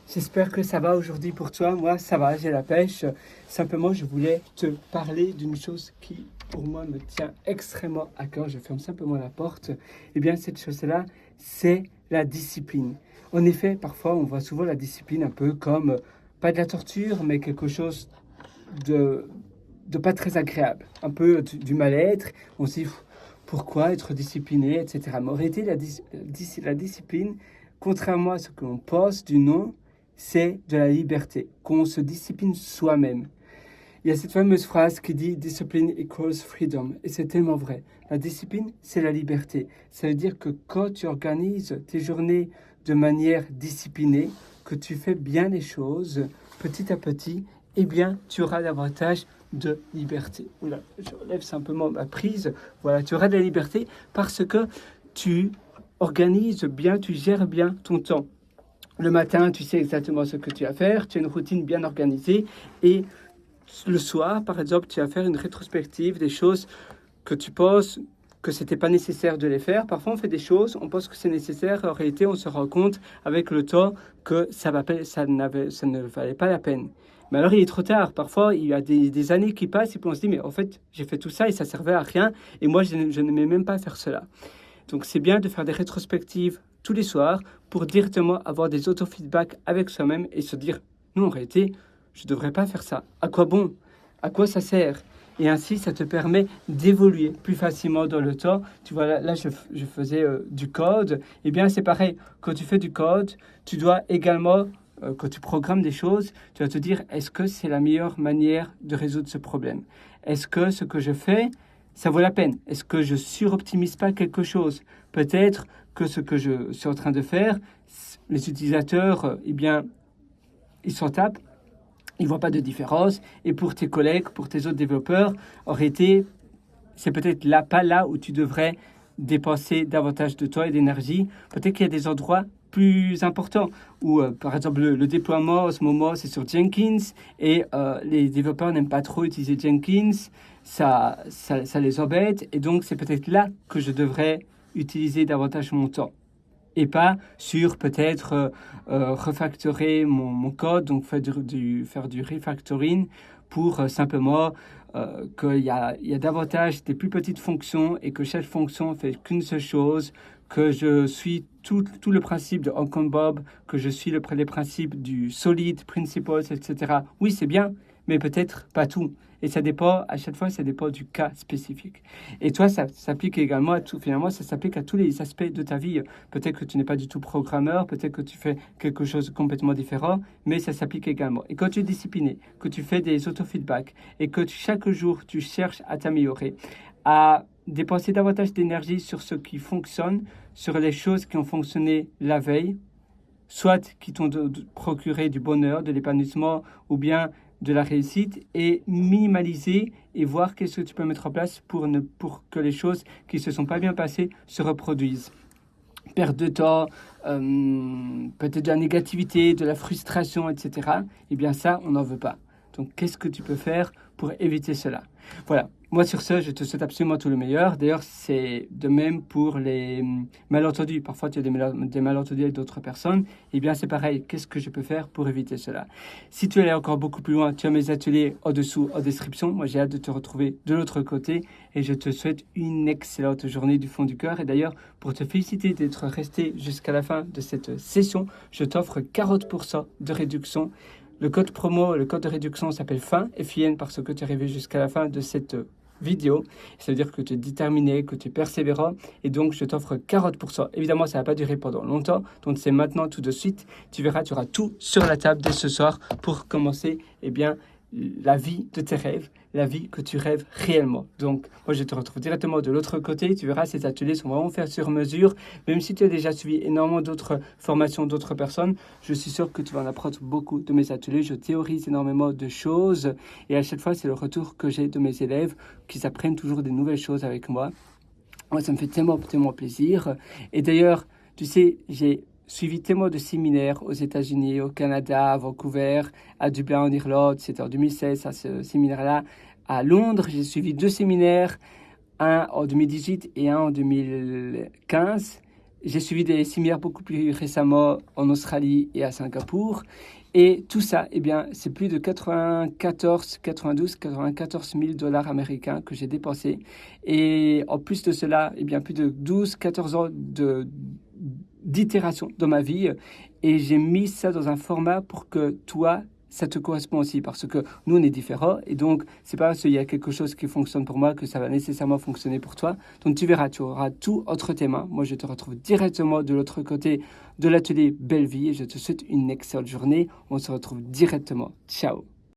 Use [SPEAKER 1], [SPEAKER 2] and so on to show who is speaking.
[SPEAKER 1] J'espère que ça va aujourd'hui pour toi. Moi, ça va, j'ai la pêche. Simplement, je voulais te parler d'une chose qui, pour moi, me tient extrêmement à cœur. Je ferme simplement la porte. Eh bien, cette chose-là, c'est la discipline. En effet, parfois, on voit souvent la discipline un peu comme, pas de la torture, mais quelque chose de, de pas très agréable. Un peu du mal-être. On se dit, pourquoi être discipliné, etc. Mais en réalité, la discipline, contrairement à ce que l'on pense du nom, c'est de la liberté, qu'on se discipline soi-même. Il y a cette fameuse phrase qui dit Discipline equals freedom, et c'est tellement vrai. La discipline, c'est la liberté. Ça veut dire que quand tu organises tes journées de manière disciplinée, que tu fais bien les choses petit à petit, eh bien, tu auras davantage de liberté. Oula, je relève simplement ma prise. Voilà, tu auras de la liberté parce que tu organises bien, tu gères bien ton temps. Le matin, tu sais exactement ce que tu vas faire, tu as une routine bien organisée et le soir, par exemple, tu vas faire une rétrospective des choses que tu penses que c'était pas nécessaire de les faire. Parfois, on fait des choses, on pense que c'est nécessaire. En réalité, on se rend compte avec le temps que ça ne valait pas la peine. Mais alors, il est trop tard. Parfois, il y a des années qui passent et puis on se dit, mais en fait, j'ai fait tout ça et ça servait à rien. Et moi, je n'aimais même pas faire cela. Donc, c'est bien de faire des rétrospectives tous les soirs pour directement avoir des auto-feedbacks avec soi-même et se dire, non, en réalité, je ne devrais pas faire ça. À quoi bon? À quoi ça sert? Et ainsi, ça te permet d'évoluer plus facilement dans le temps. Tu vois, là je faisais du code. Eh bien, c'est pareil. Quand tu fais du code, tu dois également, quand tu programmes des choses, tu vas te dire, est-ce que c'est la meilleure manière de résoudre ce problème? Est-ce que ce que je fais, ça vaut la peine? Est-ce que je suroptimise pas quelque chose? Peut-être que ce que je suis en train de faire, les utilisateurs, eh bien, ils s'en tapent, ils ne voient pas de différence. Et pour tes collègues, pour tes autres développeurs, en réalité, c'est peut-être là, pas là où tu devrais dépenser davantage de temps et d'énergie. Peut-être qu'il y a des endroits plus importants où, par exemple, le déploiement en ce moment, c'est sur Jenkins et les développeurs n'aiment pas trop utiliser Jenkins. Ça les embête. Et donc, c'est peut-être là que je devrais utiliser davantage mon temps et pas sur peut-être refactorer mon code, donc faire du refactoring pour simplement qu'il y a davantage des plus petites fonctions et que chaque fonction fait qu'une seule chose, que je suis tout le principe de Uncle Bob, que je suis les principes du solid, principles, etc. Oui, c'est bien, mais peut-être pas tout. Et ça dépend, à chaque fois, ça dépend du cas spécifique. Et toi, ça s'applique également à tout, finalement, ça s'applique à tous les aspects de ta vie. Peut-être que tu n'es pas du tout programmeur, peut-être que tu fais quelque chose de complètement différent, mais ça s'applique également. Et quand tu es discipliné, que tu fais des auto-feedbacks et que chaque jour, tu cherches à t'améliorer, à dépenser davantage d'énergie sur ce qui fonctionne, sur les choses qui ont fonctionné la veille, soit qui t'ont procuré du bonheur, de l'épanouissement ou bien de la réussite, et minimaliser et voir qu'est-ce que tu peux mettre en place pour que les choses qui se sont pas bien passées se reproduisent. Perte de temps, peut-être de la négativité, de la frustration, etc. Eh bien ça, on n'en veut pas. Donc qu'est-ce que tu peux faire pour éviter cela? Voilà. Moi, sur ce, je te souhaite absolument tout le meilleur. D'ailleurs, c'est de même pour les malentendus. Parfois, tu as des malentendus avec d'autres personnes. Eh bien, c'est pareil. Qu'est-ce que je peux faire pour éviter cela? Si tu es allé encore beaucoup plus loin, tu as mes ateliers en dessous, en description. Moi, j'ai hâte de te retrouver de l'autre côté. Et je te souhaite une excellente journée du fond du cœur. Et d'ailleurs, pour te féliciter d'être resté jusqu'à la fin de cette session, je t'offre 40% de réduction. Le code promo, le code de réduction s'appelle FIN, FIN, parce que tu es arrivé jusqu'à la fin de cette vidéo. Ça veut dire que tu es déterminé, que tu es persévérant, et donc je t'offre 40%. Évidemment, ça ne va pas durer pendant longtemps, donc c'est maintenant tout de suite. Tu verras, tu auras tout sur la table dès ce soir pour commencer, eh bien, la vie de tes rêves, la vie que tu rêves réellement. Donc, moi, je te retrouve directement de l'autre côté. Tu verras, ces ateliers sont vraiment faits sur mesure. Même si tu as déjà suivi énormément d'autres formations d'autres personnes, je suis sûr que tu vas en apprendre beaucoup de mes ateliers. Je théorise énormément de choses et à chaque fois, c'est le retour que j'ai de mes élèves qui apprennent toujours des nouvelles choses avec moi. Moi, ça me fait tellement, tellement plaisir. Et d'ailleurs, tu sais, j'ai suivi tellement de séminaires aux États-Unis, au Canada, à Vancouver, à Dublin en Irlande. C'était en 2016, à ce séminaire-là. À Londres, j'ai suivi 2 séminaires, un en 2018 et un en 2015. J'ai suivi des séminaires beaucoup plus récemment en Australie et à Singapour. Et tout ça, eh bien, c'est plus de 94 000 dollars américains que j'ai dépensés. Et en plus de cela, eh bien, plus de 14 ans d'itération dans ma vie. Et j'ai mis ça dans un format pour que toi, ça te correspond aussi, parce que nous, on est différents. Et donc, c'est pas parce qu'il y a quelque chose qui fonctionne pour moi que ça va nécessairement fonctionner pour toi. Donc, tu verras, tu auras tout entre tes mains. Moi, je te retrouve directement de l'autre côté de l'atelier Belle Vie. Et je te souhaite une excellente journée. On se retrouve directement. Ciao.